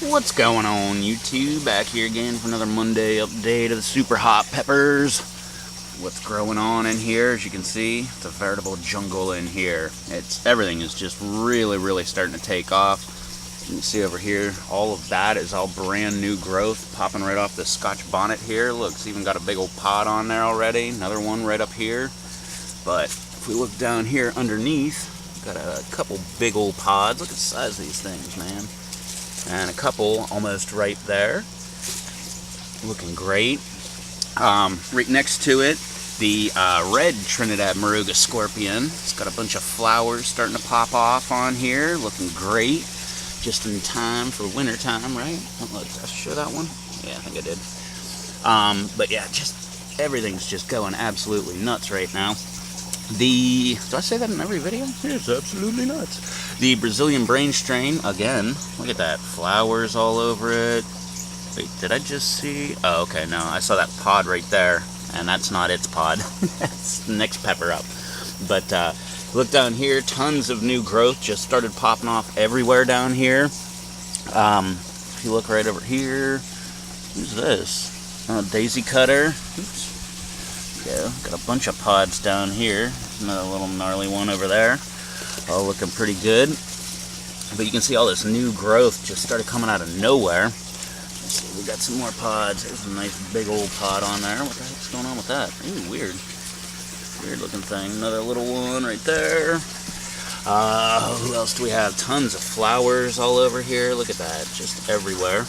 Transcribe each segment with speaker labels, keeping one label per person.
Speaker 1: What's going on, YouTube? Back here again for another Monday update of the super hot peppers. What's growing on in here? As you can see, it's a veritable jungle in here. Everything is just really starting to take off. You can see over here, all of that is all brand new growth popping right off the Scotch bonnet here. Look, it's even got a big old pod on there already. Another one right up here. But if we look down here underneath, got a couple big old pods. Look at the size of these things, man. And a couple almost right there, looking great. Right next to it, the red Trinidad Moruga Scorpion. It's got a bunch of flowers starting to pop off on here, looking great. Just in time for winter time, right? Did I show that one? Yeah, I think I did. But yeah, just everything's just going absolutely nuts right now. Do I say that in every video? It's absolutely nuts. The Brazilian brain strain, again, look at that. Flowers all over it. Wait, did I just see? Oh, okay, no, I saw that pod right there, and that's not its pod. That's the next pepper up. But look down here, tons of new growth just started popping off everywhere down here. If you look right over here, who's this? Oh, daisy cutter. Oops. Yeah, got a bunch of pods down here. Another little gnarly one over there. All looking pretty good. But you can see all this new growth just started coming out of nowhere. Let's see, we got some more pods. There's a nice big old pod on there. What the heck's going on with that? Ooh, weird. Weird looking thing. Another little one right there. Who else do we have? Tons of flowers all over here. Look at that. Just everywhere.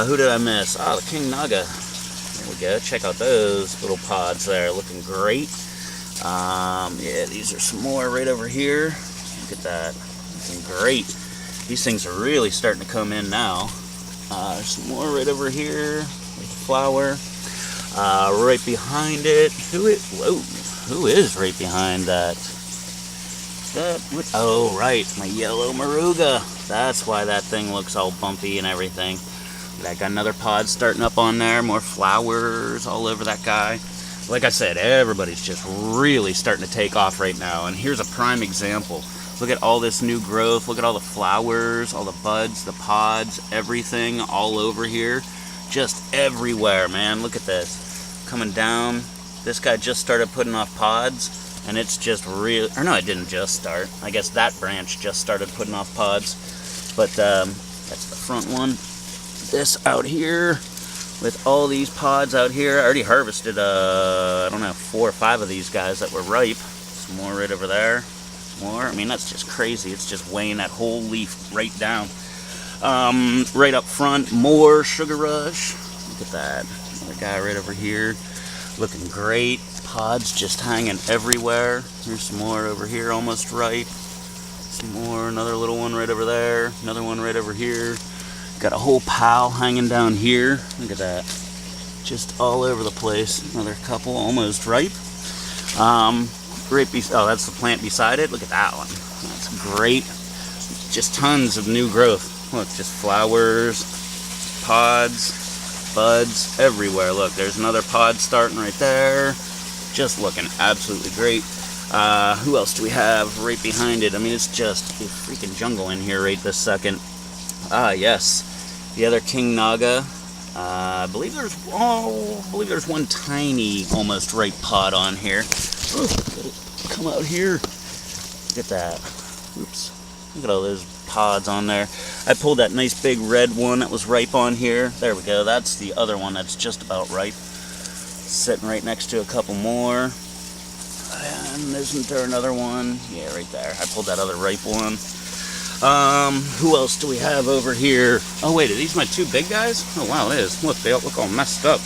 Speaker 1: Who did I miss? Oh, the King Naga. There we go. Check out those little pods there. Looking great. Yeah, these are some more right over here. Look at that. Looking great. These things are really starting to come in now. There's some more right over here. There's a flower. Right behind it. Who is right behind that? Oh, right. My yellow Moruga. That's why that thing looks all bumpy and everything. I got another pod starting up on there. More flowers all over that guy. Like I said, everybody's just really starting to take off right now. And here's a prime example. Look at all this new growth. Look at all the flowers, all the buds, the pods, everything all over here. Just everywhere, man. Look at this. Coming down. This guy just started putting off pods. And it's just real. Or no, it didn't just start. I guess that branch just started putting off pods. But that's the front one. This out here with all these pods out here. I already harvested I don't know, 4 or 5 of these guys that were ripe. Some more right over there. More. I mean, that's just crazy. It's just weighing that whole leaf right down. Right up front, more Sugar Rush. Look at that. Another guy right over here. Looking great. Pods just hanging everywhere. Here's some more over here, almost ripe. Some more. Another little one right over there. Another one right over here. Got a whole pile hanging down here. Look at that. Just all over the place. Another couple almost ripe. Oh, that's the plant beside it. Look at that one. That's great. Just tons of new growth. Look, just flowers, pods, buds, everywhere. Look, there's another pod starting right there. Just looking absolutely great. Who else do we have right behind it? I mean, it's just a freaking jungle in here right this second. Yes. The other King Naga. I believe there's one tiny, almost ripe pod on here. Oh, come out here. Look at that. Oops. Look at all those pods on there. I pulled that nice big red one that was ripe on here. There we go. That's the other one that's just about ripe. Sitting right next to a couple more. And isn't there another one? Yeah, right there. I pulled that other ripe one. Who else do we have over here? Oh wait, are these my 2 big guys? Oh wow, it is. Look, they all look all messed up.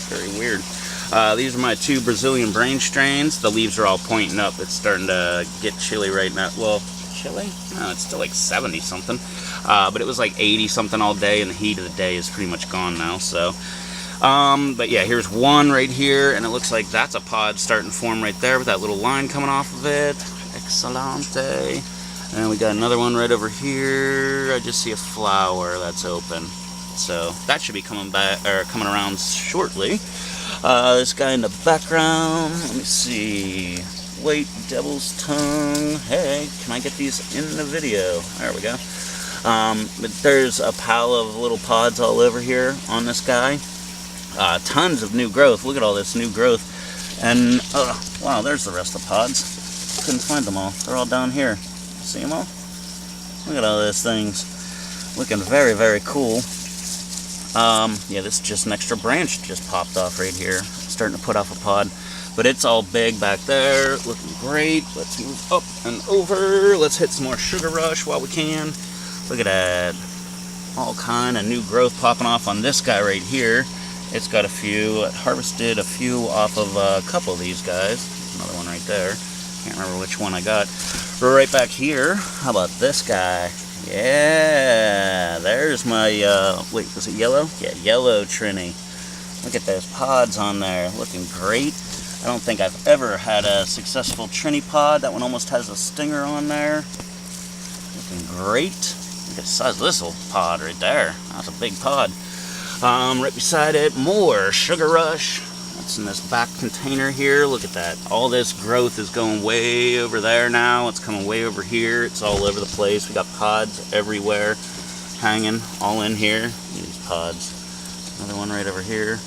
Speaker 1: Very weird. These are my 2 Brazilian brain strains. The leaves are all pointing up. It's starting to get chilly right now. Well, chilly? No, it's still like 70 something. But it was like 80 something all day, and the heat of the day is pretty much gone now, so. But yeah, here's one right here, and it looks like that's a pod starting to form right there with that little line coming off of it. Excelente. And we got another one right over here. I just see a flower that's open. So that should be coming back or coming around shortly. This guy in the background. Let me see. White Devil's Tongue. Hey, can I get these in the video? There we go. But there's a pile of little pods all over here on this guy. Tons of new growth. Look at all this new growth. And, wow, there's the rest of the pods. Couldn't find them all. They're all down here. See them all? Look at all those things. Looking very, very cool. Yeah, this is just an extra branch just popped off right here. Starting to put off a pod. But it's all big back there. Looking great. Let's move up and over. Let's hit some more sugar rush while we can. Look at that. All kind of new growth popping off on this guy right here. It's got a few. I harvested a few off of a couple of these guys. Another one right there. Can't remember which one I got. We're right back here. How about this guy? Yeah, there's my, wait, was it yellow? Yeah, yellow Trini. Look at those pods on there, looking great. I don't think I've ever had a successful Trini pod. That one almost has a stinger on there. Looking great. Look at the size of this little pod right there. That's a big pod. Right beside it, more Sugar Rush. That's in this back container here. Look at that. All this growth is going way over there now. It's coming way over here. It's all over the place. We got pods everywhere hanging all in here. These pods. Another one right over here.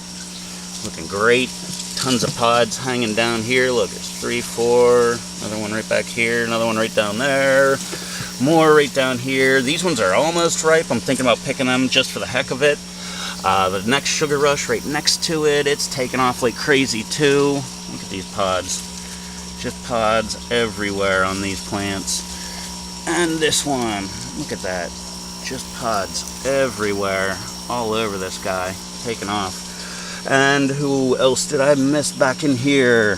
Speaker 1: Looking great. Tons of pods hanging down here. Look, there's 3, 4. Another one right back here. Another one right down there. More right down here. These ones are almost ripe. I'm thinking about picking them just for the heck of it. The next Sugar Rush right next to it, it's taking off like crazy too. Look at these pods. Just pods everywhere on these plants. And this one, look at that. Just pods everywhere, all over this guy, taking off. And who else did I miss back in here?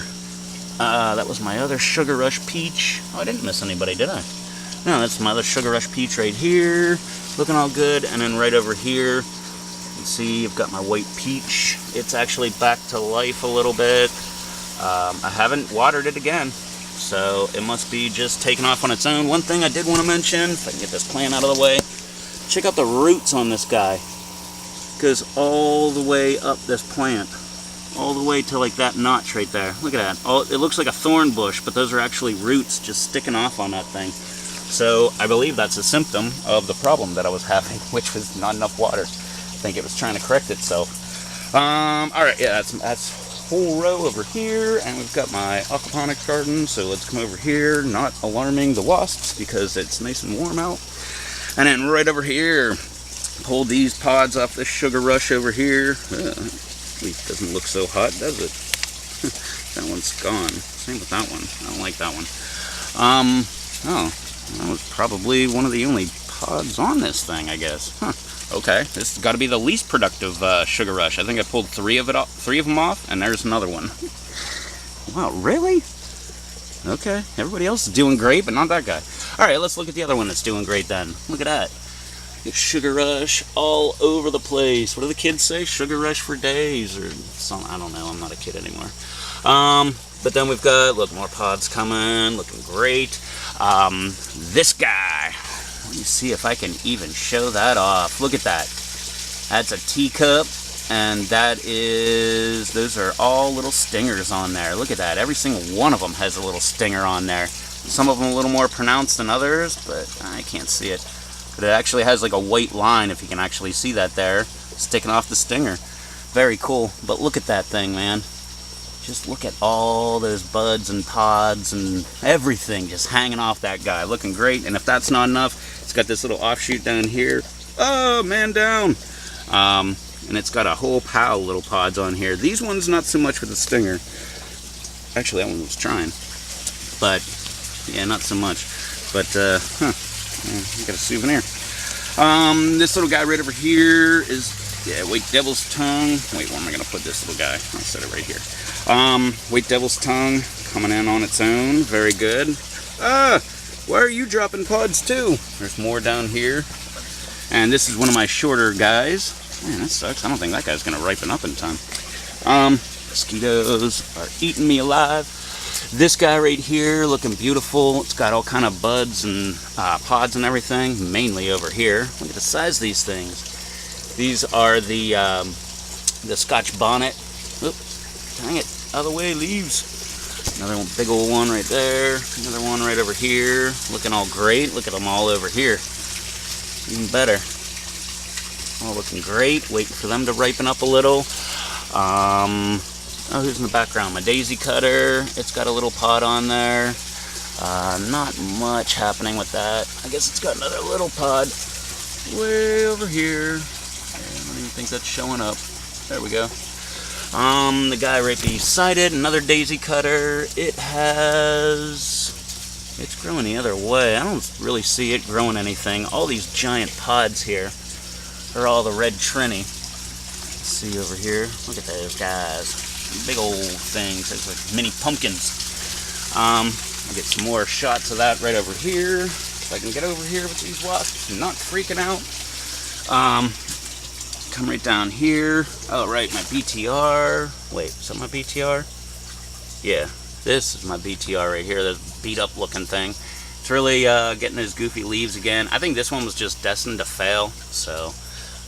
Speaker 1: That was my other Sugar Rush peach. Oh, I didn't miss anybody, did I? No, that's my other Sugar Rush peach right here. Looking all good. And then right over here, you can see I've got my white peach. It's actually back to life a little bit. I haven't watered it again, so it must be just taking off on its own. One thing I did want to mention, if I can get this plant out of the way, check out the roots on this guy. Goes all the way up this plant, all the way to like that notch right there. Look at that. It looks like a thorn bush, but those are actually roots just sticking off on that thing. So I believe that's a symptom of the problem that I was having, which was not enough water. I think it was trying to correct itself. All right, yeah, that's a whole row over here, and we've got my aquaponics garden. So let's come over here, not alarming the wasps because it's nice and warm out. And then right over here, pull these pods off this Sugar Rush over here. Leaf doesn't look so hot, does it? That one's gone. Same with that one. I don't like that one. Oh, that was probably one of the only pods on this thing, I guess. Huh. Okay, this has got to be the least productive Sugar Rush. I think I pulled three of them off, and there's another one. Wow, really? Okay, everybody else is doing great, but not that guy. All right, let's look at the other one that's doing great then. Look at that. It's Sugar Rush all over the place. What do the kids say? Sugar Rush for days or something. I don't know. I'm not a kid anymore. But then we've got, look, more pods coming. Looking great. This guy. Let me see if I can even show that off. Look at that. That's a teacup. And those are all little stingers on there. Look at that. Every single one of them has a little stinger on there. Some of them a little more pronounced than others, but I can't see it. But it actually has like a white line, if you can actually see that there, sticking off the stinger. Very cool. But look at that thing, man. Just look at all those buds and pods and everything just hanging off that guy. Looking great. And if that's not enough, it's got this little offshoot down here. Oh, man down. And it's got a whole pile of little pods on here. These ones, not so much with the stinger. Actually, that one was trying. But, yeah, not so much. But, yeah, I got a souvenir. This little guy right over here is, yeah, White Devil's Tongue. Wait, where am I going to put this little guy? I'll set it right here. White Devil's Tongue coming in on its own. Very good. Why are you dropping pods too? There's more down here. And this is one of my shorter guys. Man, that sucks. I don't think that guy's going to ripen up in time. Mosquitoes are eating me alive. This guy right here, looking beautiful. It's got all kind of buds and pods and everything, mainly over here. Look at the size of these things. These are the Scotch bonnet. Oop, dang it, out of the way, leaves. Another one, big old one right there. Another one right over here. Looking all great. Look at them all over here. Even better. All looking great. Waiting for them to ripen up a little. Oh, who's in the background? My daisy cutter. It's got a little pod on there. Not much happening with that. I guess it's got another little pod way over here. I don't even think that's showing up. There we go. The guy right beside it, another daisy cutter. It's growing the other way. I don't really see it growing anything. All these giant pods here are all the red Trini. Let's see over here. Look at those guys. Big old things. It's like mini pumpkins. I'll get some more shots of that right over here. If I can get over here with these wasps and not freaking out. Come right down here. Oh, right, my BTR. Wait, is that my BTR? Yeah, this is my BTR right here, this beat up looking thing. It's really getting those goofy leaves again. I think this one was just destined to fail, so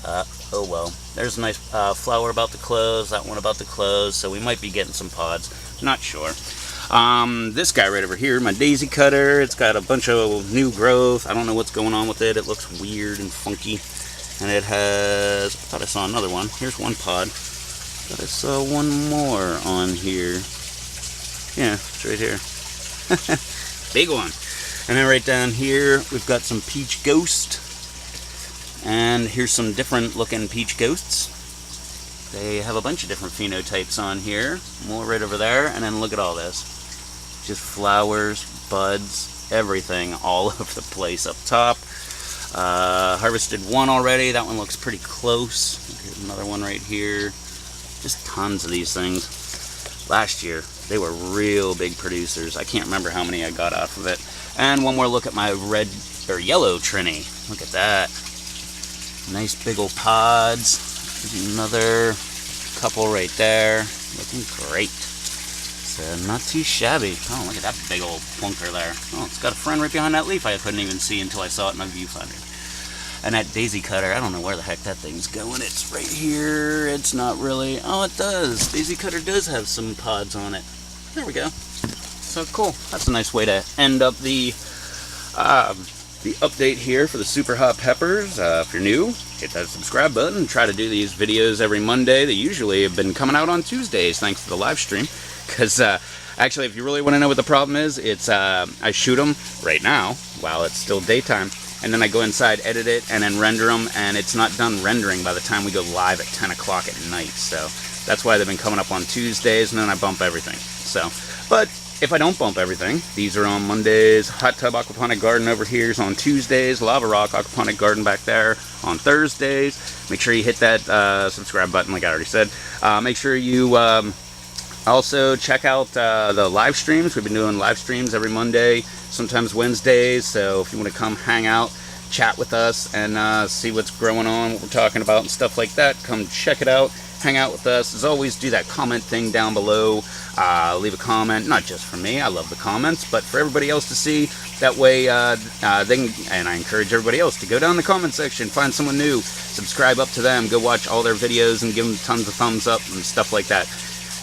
Speaker 1: oh well. There's a nice flower about to close, that one about to close, so we might be getting some pods. Not sure. This guy right over here, my daisy cutter, it's got a bunch of new growth. I don't know what's going on with it. It looks weird and funky. And it has, I thought I saw another one. Here's one pod. Thought I saw one more on here. Yeah, it's right here. Big one. And then right down here, we've got some peach ghost. And here's some different looking peach ghosts. They have a bunch of different phenotypes on here. More right over there. And then look at all this. Just flowers, buds, everything all over the place up top. Harvested one already. That one looks pretty close. Here's another one right here. Just tons of these things. Last year, they were real big producers. I can't remember how many I got off of it. And one more look at my red or yellow Trini. Look at that. Nice big old pods. There's another couple right there. Looking great. So not too shabby. Oh, look at that big old plunker there. Oh, it's got a friend right behind that leaf I couldn't even see until I saw it in my viewfinder. And that daisy cutter, I don't know where the heck that thing's going. It's right here. It's not really. Oh, it does. Daisy cutter does have some pods on it. There we go. So cool. That's a nice way to end up the update here for the super hot peppers. If you're new, hit that subscribe button. Try to do these videos every Monday. They usually have been coming out on Tuesdays thanks to the live stream. Because actually, if you really want to know what the problem is, it's I shoot them right now while it's still daytime. And then I go inside, edit it, and then render them, and it's not done rendering by the time we go live at 10 o'clock at night. So that's why they've been coming up on Tuesdays, and then I bump everything. So, but if I don't bump everything, these are on Mondays. Hot Tub Aquaponic Garden over here is on Tuesdays. Lava Rock Aquaponic Garden back there on Thursdays. Make sure you hit that subscribe button like I already said. Make sure you also check out the live streams. We've been doing live streams every Monday, sometimes Wednesdays. So if you want to come hang out, chat with us, and see what's growing on, what we're talking about, and stuff like that, come check it out. Hang out with us. As always, do that comment thing down below. Leave a comment, not just for me. I love the comments, but for everybody else to see. That way, and I encourage everybody else to go down in the comment section, find someone new, subscribe up to them, go watch all their videos, and give them tons of thumbs up and stuff like that.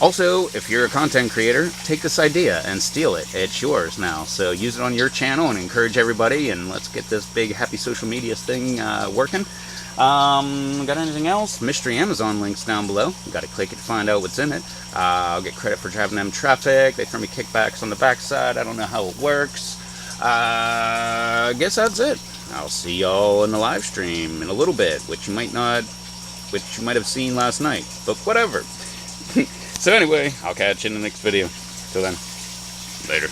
Speaker 1: Also, if you're a content creator, take this idea and steal it. It's yours now. So use it on your channel and encourage everybody, and let's get this big happy social media thing working. Got anything else? Mystery Amazon links down below. You got to click it to find out what's in it. I'll get credit for driving them traffic. They throw me kickbacks on the backside. I don't know how it works. I guess that's it. I'll see y'all in the live stream in a little bit, which you might have seen last night, but whatever. So anyway, I'll catch you in the next video. Till then, later.